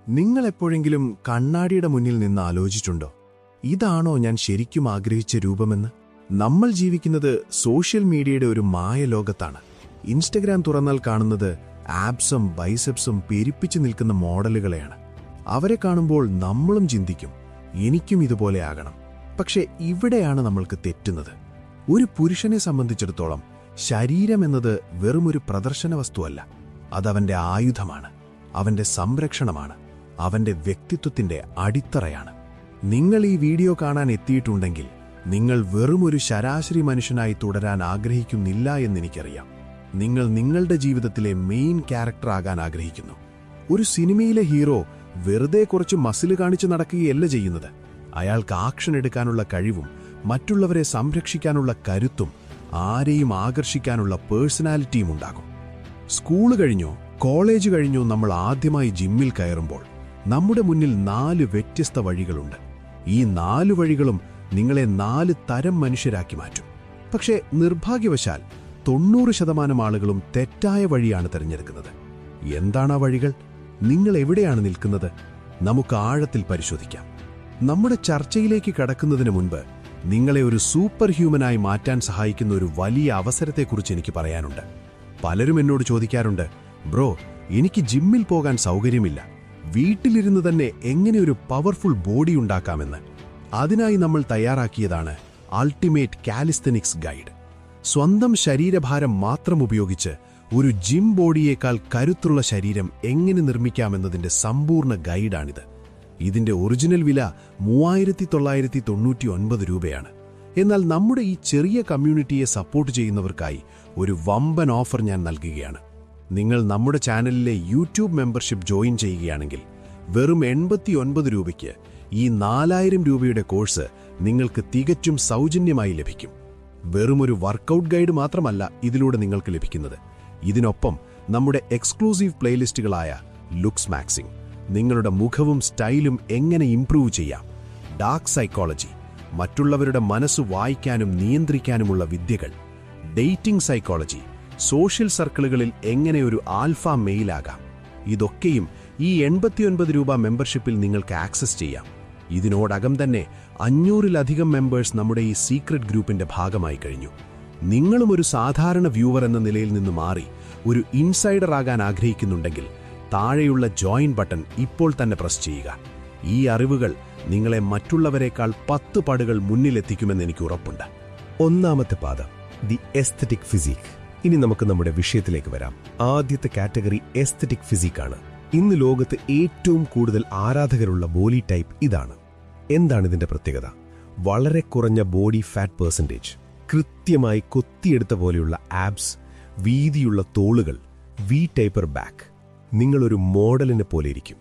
നിങ്ങൾ എപ്പോഴെങ്കിലും കണ്ണാടിയുടെ മുന്നിൽ നിന്ന് ആലോചിച്ചിട്ടുണ്ടോ? ഇതാണോ ഞാൻ ശരിക്കും ആഗ്രഹിച്ച രൂപമെന്ന്? നമ്മൾ ജീവിക്കുന്നത് സോഷ്യൽ മീഡിയയുടെ ഒരു മായ ലോകത്താണ്. ഇൻസ്റ്റഗ്രാം തുറന്നാൽ കാണുന്നത് ആബ്സും ബൈസെപ്സും പെരുപ്പിച്ചു നിൽക്കുന്ന മോഡലുകളെയാണ്. അവരെ കാണുമ്പോൾ നമ്മളും ചിന്തിക്കും, എനിക്കും ഇതുപോലെ ആകണം. പക്ഷേ ഇവിടെയാണ് നമ്മൾക്ക് തെറ്റുന്നത്. ഒരു പുരുഷനെ സംബന്ധിച്ചിടത്തോളം ശരീരം എന്നത് വെറുമൊരു പ്രദർശന വസ്തുവല്ല. അതവന്റെ ആയുധമാണ്, അവന്റെ സംരക്ഷണമാണ്, അവന്റെ വ്യക്തിത്വത്തിന്റെ അടിത്തറയാണ്. നിങ്ങൾ ഈ വീഡിയോ കാണാൻ എത്തിയിട്ടുണ്ടെങ്കിൽ നിങ്ങൾ വെറുമൊരു ശരാശരി മനുഷ്യനായി തുടരാൻ ആഗ്രഹിക്കുന്നില്ല എന്നെനിക്കറിയാം. നിങ്ങൾ നിങ്ങളുടെ ജീവിതത്തിലെ മെയിൻ ക്യാരക്ടർ ആകാൻ ആഗ്രഹിക്കുന്നു. ഒരു സിനിമയിലെ ഹീറോ വെറുതെ കുറച്ച് മസില് കാണിച്ച് നടക്കുകയല്ല ചെയ്യുന്നത്. അയാൾക്ക് ആക്ഷൻ എടുക്കാനുള്ള കഴിവും മറ്റുള്ളവരെ സംരക്ഷിക്കാനുള്ള കരുത്തും ആരെയും ആകർഷിക്കാനുള്ള പേഴ്സണാലിറ്റിയും ഉണ്ടാകും. സ്കൂള് കഴിഞ്ഞോ കോളേജ് കഴിഞ്ഞോ നമ്മൾ ആദ്യമായി ജിമ്മിൽ കയറുമ്പോൾ നമ്മുടെ മുന്നിൽ 4 വ്യത്യസ്ത വഴികളുണ്ട്. ഈ 4 വഴികളും നിങ്ങളെ 4 തരം മനുഷ്യരാക്കി മാറ്റും. പക്ഷേ നിർഭാഗ്യവശാൽ 90% ആളുകളും തെറ്റായ വഴിയാണ് തിരഞ്ഞെടുക്കുന്നത്. എന്താണ് ആ വഴികൾ? നിങ്ങൾ എവിടെയാണ് നിൽക്കുന്നത്? നമുക്ക് ആഴത്തിൽ പരിശോധിക്കാം. നമ്മുടെ ചർച്ചയിലേക്ക് കടക്കുന്നതിന് മുൻപ് നിങ്ങളെ ഒരു സൂപ്പർ ഹ്യൂമനായി മാറ്റാൻ സഹായിക്കുന്ന ഒരു വലിയ അവസരത്തെക്കുറിച്ച് എനിക്ക് പറയാനുണ്ട്. പലരും എന്നോട് ചോദിക്കാറുണ്ട്, ബ്രോ, എനിക്ക് ജിമ്മിൽ പോകാൻ സൗകര്യമില്ല, വീട്ടിലിരുന്ന് തന്നെ എങ്ങനെ ഒരു പവർഫുൾ ബോഡി ഉണ്ടാക്കാമെന്ന്. അതിനായി നമ്മൾ തയ്യാറാക്കിയതാണ് അൾട്ടിമേറ്റ് കാലിസ്തനിക്സ് ഗൈഡ്. സ്വന്തം ശരീരഭാരം മാത്രം ഉപയോഗിച്ച് ഒരു ജിം ബോഡിയേക്കാൾ കരുത്തുള്ള ശരീരം എങ്ങനെ നിർമ്മിക്കാമെന്നതിന്റെ സമ്പൂർണ്ണ ഗൈഡാണിത്. ഇതിന്റെ ഒറിജിനൽ വില 3999 രൂപയാണ്. എന്നാൽ നമ്മുടെ ഈ ചെറിയ കമ്മ്യൂണിറ്റിയെ സപ്പോർട്ട് ചെയ്യുന്നവർക്കായി ഒരു വമ്പൻ ഓഫർ ഞാൻ നൽകുകയാണ്. നിങ്ങൾ നമ്മുടെ ചാനലിലെ യൂട്യൂബ് മെമ്പർഷിപ്പ് ജോയിൻ ചെയ്യുകയാണെങ്കിൽ വെറും 89 രൂപയ്ക്ക് ഈ 4000 രൂപയുടെ കോഴ്സ് നിങ്ങൾക്ക് തികച്ചും സൗജന്യമായി ലഭിക്കും. വെറുമൊരു വർക്കൗട്ട് ഗൈഡ് മാത്രമല്ല ഇതിലൂടെ നിങ്ങൾക്ക് ലഭിക്കുന്നത്. ഇതിനൊപ്പം നമ്മുടെ എക്സ്ക്ലൂസീവ് പ്ലേലിസ്റ്റുകളായ ലുക്സ് മാക്സിംഗ്, നിങ്ങളുടെ മുഖവും സ്റ്റൈലും എങ്ങനെ ഇംപ്രൂവ് ചെയ്യാം, ഡാർക്ക് സൈക്കോളജി, മറ്റുള്ളവരുടെ മനസ്സ് വായിക്കാനും നിയന്ത്രിക്കാനുമുള്ള വിദ്യകൾ, ഡേറ്റിംഗ് സൈക്കോളജി, സോഷ്യൽ സർക്കിളുകളിൽ എങ്ങനെ ഒരു ആൽഫ മെയിലാകാം, ഇതൊക്കെയും ഈ 89 രൂപ മെമ്പർഷിപ്പിൽ നിങ്ങൾക്ക് ആക്സസ് ചെയ്യാം. ഇതിനോടകം തന്നെ 500-ലധികം മെമ്പേഴ്സ് നമ്മുടെ ഈ സീക്രട്ട് ഗ്രൂപ്പിന്റെ ഭാഗമായി കഴിഞ്ഞു. നിങ്ങളും ഒരു സാധാരണ വ്യൂവർ എന്ന നിലയിൽ നിന്ന് മാറി ഒരു ഇൻസൈഡർ ആകാൻ ആഗ്രഹിക്കുന്നുണ്ടെങ്കിൽ താഴെയുള്ള ജോയിൻ ബട്ടൺ ഇപ്പോൾ തന്നെ പ്രസ് ചെയ്യുക. ഈ അറിവുകൾ നിങ്ങളെ മറ്റുള്ളവരെക്കാൾ 10 പടികൾ മുന്നിലെത്തിക്കുമെന്ന് എനിക്ക് ഉറപ്പുണ്ട്. ഒന്നാമത്തെ പാത, ദി എസ്തറ്റിക് ഫിസിക്. ഇനി നമുക്ക് നമ്മുടെ വിഷയത്തിലേക്ക് വരാം. ആദ്യത്തെ കാറ്റഗറി എസ്തറ്റിക് ഫിസിക്കാണ്. ഇന്ന് ലോകത്ത് ഏറ്റവും കൂടുതൽ ആരാധകരുള്ള ബോഡി ടൈപ്പ് ഇതാണ്. എന്താണ് ഇതിന്റെ പ്രത്യേകത? വളരെ കുറഞ്ഞ ബോഡി ഫാറ്റ് പെർസെന്റേജ്, കൃത്യമായി കൊത്തിയെടുത്ത പോലെയുള്ള ആബ്സ്, വീതിയുള്ള തോളുകൾ, വി ടൈപ്പർ ബാക്ക്. നിങ്ങളൊരു മോഡലിനെ പോലെ ഇരിക്കും.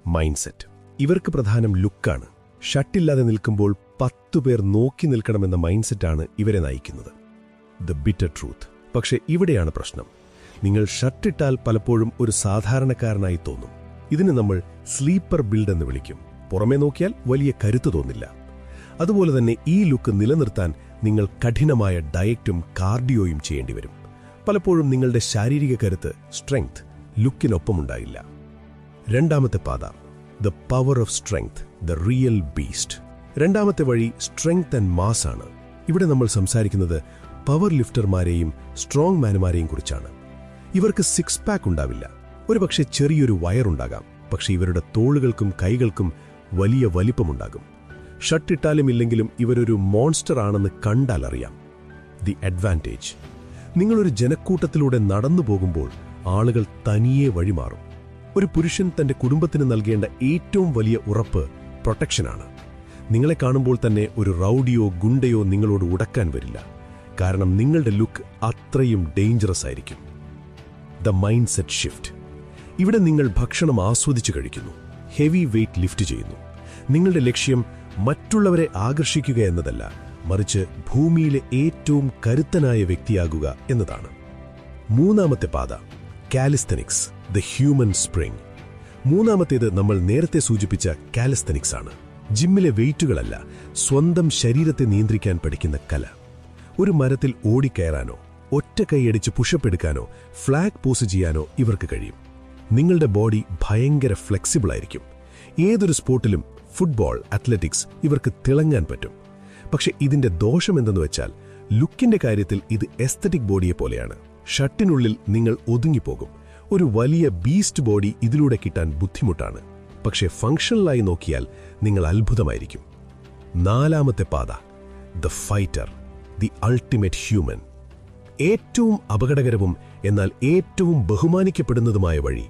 Mind set. ഇവർക്ക് പ്രധാനം ലുക്കാണ്. ഷട്ടില്ലാതെ നിൽക്കുമ്പോൾ 10 പേർ നോക്കി നിൽക്കണമെന്ന മൈൻഡ് സെറ്റാണ് ഇവരെ നയിക്കുന്നത്. The bitter truth. പക്ഷെ ഇവിടെയാണ് പ്രശ്നം. നിങ്ങൾ ഷർട്ടിട്ടാൽ പലപ്പോഴും ഒരു സാധാരണക്കാരനായി തോന്നും. ഇതിന് നമ്മൾ സ്ലീപ്പർ ബിൽഡ് എന്ന് വിളിക്കും. പുറമേ നോക്കിയാൽ വലിയ കരുത്ത് തോന്നില്ല. അതുപോലെ തന്നെ ഈ ലുക്ക് നിലനിർത്താൻ നിങ്ങൾ കഠിനമായ ഡയറ്റും കാർഡിയോയും ചെയ്യേണ്ടി വരും. പലപ്പോഴും നിങ്ങളുടെ ശാരീരിക കരുത്ത്, സ്ട്രെങ്ത്, ലുക്കിനൊപ്പമുണ്ടായില്ല. രണ്ടാമത്തെ പാത, the power of strength, the real beast. രണ്ടാമത്തെ വഴി സ്ട്രെങ്ത് ആൻഡ് മാസ് ആണ്. ഇവിടെ നമ്മൾ സംസാരിക്കുന്നത് പവർ ലിഫ്റ്റർമാരെയും സ്ട്രോങ് മാനുമാരെയും കുറിച്ചാണ്. ഇവർക്ക് 6 പാക്ക് ഉണ്ടാവില്ല, ഒരുപക്ഷെ ചെറിയൊരു വയറുണ്ടാകാം, പക്ഷെ ഇവരുടെ തോളുകൾക്കും കൈകൾക്കും വലിയ വലിപ്പമുണ്ടാകും. ഷർട്ടിട്ടാലും ഇല്ലെങ്കിലും ഇവരൊരു മോൺസ്റ്റർ ആണെന്ന് കണ്ടാൽ അറിയാം. The advantage. നിങ്ങളൊരു ജനക്കൂട്ടത്തിലൂടെ നടന്നു പോകുമ്പോൾ ആളുകൾ തനിയെ വഴിമാറും. ഒരു പുരുഷൻ തന്റെ കുടുംബത്തിന് നൽകേണ്ട ഏറ്റവും വലിയ ഉറപ്പ് പ്രൊട്ടക്ഷനാണ്. നിങ്ങളെ കാണുമ്പോൾ തന്നെ ഒരു റൌഡിയോ ഗുണ്ടയോ നിങ്ങളോട് ഉടക്കാൻ വരില്ല. കാരണം നിങ്ങളുടെ ലുക്ക് അത്രയും ഡേഞ്ചറസ് ആയിരിക്കും. The mind set shift. ഇവിടെ നിങ്ങൾ ഭക്ഷണം ആസ്വദിച്ചു കഴിക്കുന്നു, ഹെവി വെയ്റ്റ് ലിഫ്റ്റ് ചെയ്യുന്നു. നിങ്ങളുടെ ലക്ഷ്യം മറ്റുള്ളവരെ ആകർഷിക്കുക എന്നതല്ല, മറിച്ച് ഭൂമിയിലെ ഏറ്റവും കരുത്തനായ വ്യക്തിയാകുക എന്നതാണ്. മൂന്നാമത്തെ പാത, കാലിസ്തനിക്സ്, ദ ഹ്യൂമൻ സ്പ്രിംഗ്. മൂന്നാമത്തേത് നമ്മൾ നേരത്തെ സൂചിപ്പിച്ച കാലിസ്തനിക്സ് ആണ്. ജിമ്മിലെ വെയ്റ്റുകളല്ല, സ്വന്തം ശരീരത്തെ നിയന്ത്രിക്കാൻ പഠിക്കുന്ന കല. ഒരു മരത്തിൽ ഓടിക്കയറാനോ, ഒറ്റ കൈയടിച്ച് പുഷപ്പ് എടുക്കാനോ, ഫ്ലാഗ് പോസ് ചെയ്യാനോ ഇവർക്ക് കഴിയും. നിങ്ങളുടെ ബോഡി ഭയങ്കര ഫ്ലെക്സിബിൾ ആയിരിക്കും. ഏതൊരു സ്പോർട്ടിലും ഫുട്ബോൾ, അത്ലറ്റിക്സ് ഇവർക്ക് തിളങ്ങാൻ പറ്റും. പക്ഷെ ഇതിന്റെ ദോഷം എന്തെന്ന് വെച്ചാൽ ലുക്കിന്റെ കാര്യത്തിൽ ഇത് എസ്തറ്റിക് ബോഡിയെ പോലെയാണ്. ഷർട്ടിനുള്ളിൽ നിങ്ങൾ ഒതുങ്ങിപ്പോകും. ഒരു വലിയ ബീസ്റ്റ് ബോഡി ഇതിലൂടെ കിട്ടാൻ ബുദ്ധിമുട്ടാണ്. പക്ഷെ ഫങ്ഷണലായി നോക്കിയാൽ നിങ്ങൾ അത്ഭുതമായിരിക്കും. നാലാമത്തെ പാത, the fighter, the ultimate human. ഏറ്റവും അപകടകരവും എന്നാൽ ഏറ്റവും ബഹുമാനിക്കപ്പെടുന്നതുമായ വഴി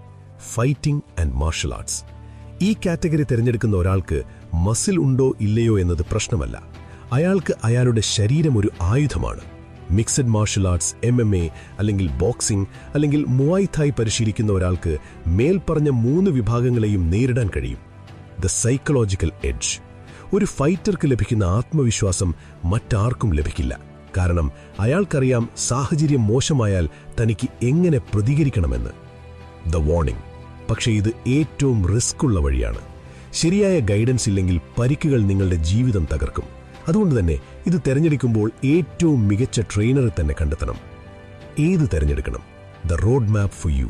ഫൈറ്റിംഗ് ആൻഡ് മാർഷൽ ആർട്സ്. ഈ കാറ്റഗറി തിരഞ്ഞെടുക്കുന്ന ഒരാൾക്ക് മസിൽ ഉണ്ടോ ഇല്ലയോ എന്നത് പ്രശ്നമല്ല. അയാൾക്ക് അയാളുടെ ശരീരം ഒരു ആയുധമാണ്. മിക്സഡ് മാർഷൽ ആർട്സ്, MMA അല്ലെങ്കിൽ ബോക്സിംഗ് അല്ലെങ്കിൽ മുവായ് തായ് പരിശീലിക്കുന്ന ഒരാൾക്ക് മേൽപ്പറഞ്ഞ 3 വിഭാഗങ്ങളെയും നേരിടാൻ കഴിയും. The psychological edge. ഒരു ഫൈറ്റർക്ക് ലഭിക്കുന്ന ആത്മവിശ്വാസം മറ്റാർക്കും ലഭിക്കില്ല. കാരണം അയാൾക്കറിയാം സാഹചര്യം മോശമായാൽ തനിക്ക് എങ്ങനെ പ്രതികരിക്കണമെന്ന്. The warning. പക്ഷേ ഇത് ഏറ്റവും റിസ്ക്കുള്ള വഴിയാണ്. ശരിയായ ഗൈഡൻസ് ഇല്ലെങ്കിൽ പരിക്കുകൾ നിങ്ങളുടെ ജീവിതം തകർക്കും. അതുകൊണ്ട് തന്നെ ഇത് തിരഞ്ഞെടുക്കുമ്പോൾ ഏറ്റവും മികച്ച ട്രെയിനറെ തന്നെ കണ്ടെത്തണം. ഏത് തിരഞ്ഞെടുക്കണം? The road map for you.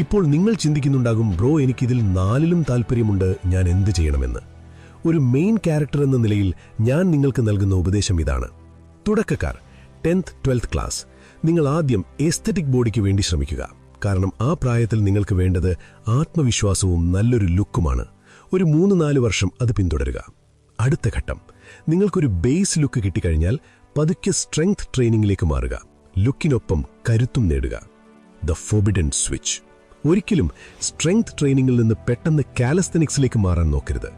ഇപ്പോൾ നിങ്ങൾ ചിന്തിക്കുന്നുണ്ടാകും, ബ്രോ എനിക്കിതിൽ 4ലും താല്പര്യമുണ്ട്, ഞാൻ എന്ത് ചെയ്യണമെന്ന്. ഒരു മെയിൻ ക്യാരക്ടർ എന്ന നിലയിൽ ഞാൻ നിങ്ങൾക്ക് നൽകുന്ന ഉപദേശം ഇതാണ്. തുടക്കക്കാർ 10th 12th ക്ലാസ്, നിങ്ങൾ ആദ്യം എസ്തറ്റിക് ബോഡിക്ക് വേണ്ടി ശ്രമിക്കുക. കാരണം ആ പ്രായത്തിൽ നിങ്ങൾക്ക് വേണ്ടത് ആത്മവിശ്വാസവും നല്ലൊരു ലുക്കുമാണ്. ഒരു 3-4 വർഷം അത് പിന്തുടരുക. അടുത്ത ഘട്ടം, നിങ്ങൾക്കൊരു ബേസ് ലുക്ക് കിട്ടിക്കഴിഞ്ഞാൽ പതുക്കെ സ്ട്രെങ്ത് ട്രെയിനിങ്ങിലേക്ക് മാറുക. ലുക്കിനൊപ്പം കരുത്തും നേടുക. The forbidden switch. ഒരിക്കലും സ്ട്രെങ്ത് ട്രെയിനിങ്ങിൽ നിന്ന് പെട്ടെന്ന് കാലസ്തനിക്സിലേക്ക് മാറാൻ നോക്കരുത്.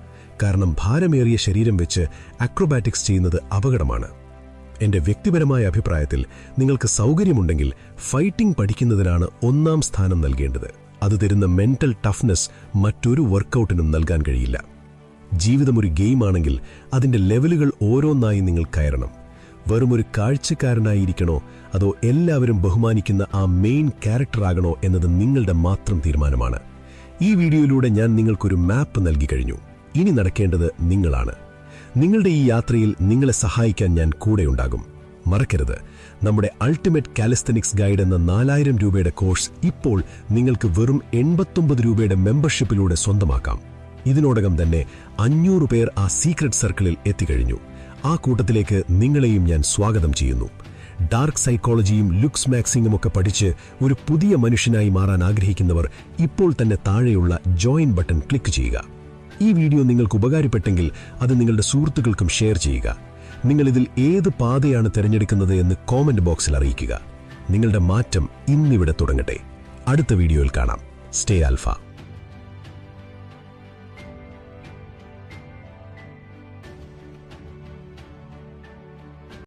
കാരണം ഭാരമേറിയ ശരീരം വെച്ച് അക്രോബാറ്റിക്സ് ചെയ്യുന്നത് അപകടമാണ്. എന്റെ വ്യക്തിപരമായ അഭിപ്രായത്തിൽ നിങ്ങൾക്ക് സൗകര്യമുണ്ടെങ്കിൽ ഫൈറ്റിംഗ് പഠിക്കുന്നതിനാണ് 1ാം സ്ഥാനം നൽകേണ്ടത്. അത് തരുന്ന മെന്റൽ ടഫ്നെസ് മറ്റൊരു വർക്കൗട്ടിനും നൽകാൻ കഴിയില്ല. ജീവിതം ഒരു ഗെയിമാണെങ്കിൽ അതിന്റെ ലെവലുകൾ ഓരോന്നായി നിങ്ങൾ കയറണം. വെറുമൊരു കാഴ്ചക്കാരനായിരിക്കണോ അതോ എല്ലാവരും ബഹുമാനിക്കുന്ന ആ മെയിൻ ക്യാരക്ടറാകണോ എന്നത് നിങ്ങളുടെ മാത്രം തീരുമാനമാണ്. ഈ വീഡിയോയിലൂടെ ഞാൻ നിങ്ങൾക്കൊരു മാപ്പ് നൽകി കഴിഞ്ഞു. ഇനി നടക്കേണ്ടത് നിങ്ങളാണ്. നിങ്ങളുടെ ഈ യാത്രയിൽ നിങ്ങളെ സഹായിക്കാൻ ഞാൻ കൂടെയുണ്ടാകും. മറക്കരുത്, നമ്മുടെ അൾട്ടിമേറ്റ് കാലിസ്തനിക്സ് ഗൈഡ് എന്ന 4000 രൂപയുടെ കോഴ്സ് ഇപ്പോൾ നിങ്ങൾക്ക് വെറും 89 രൂപയുടെ മെമ്പർഷിപ്പിലൂടെ സ്വന്തമാക്കാം. ഇതിനോടകം തന്നെ 500 പേർ ആ സീക്രട്ട് സർക്കിളിൽ എത്തിക്കഴിഞ്ഞു. ആ കൂട്ടത്തിലേക്ക് നിങ്ങളെയും ഞാൻ സ്വാഗതം ചെയ്യുന്നു. ഡാർക്ക് സൈക്കോളജിയും ലുക്സ് മാക്സിംഗും ഒക്കെ പഠിച്ച് ഒരു പുതിയ മനുഷ്യനായി മാറാൻ ആഗ്രഹിക്കുന്നവർ ഇപ്പോൾ തന്നെ താഴെയുള്ള ജോയിൻ ബട്ടൺ ക്ലിക്ക് ചെയ്യുക. ഈ വീഡിയോ നിങ്ങൾക്ക് ഉപകാരപ്പെട്ടെങ്കിൽ അത് നിങ്ങളുടെ സുഹൃത്തുക്കൾക്കും ഷെയർ ചെയ്യുക. നിങ്ങളിതിൽ ഏത് പാതയാണ് തിരഞ്ഞെടുക്കുന്നത് എന്ന് കോമന്റ് ബോക്സിൽ അറിയിക്കുക. നിങ്ങളുടെ മാറ്റം ഇന്നിവിടെ തുടങ്ങട്ടെ. അടുത്ത വീഡിയോയിൽ കാണാം. Stay alpha.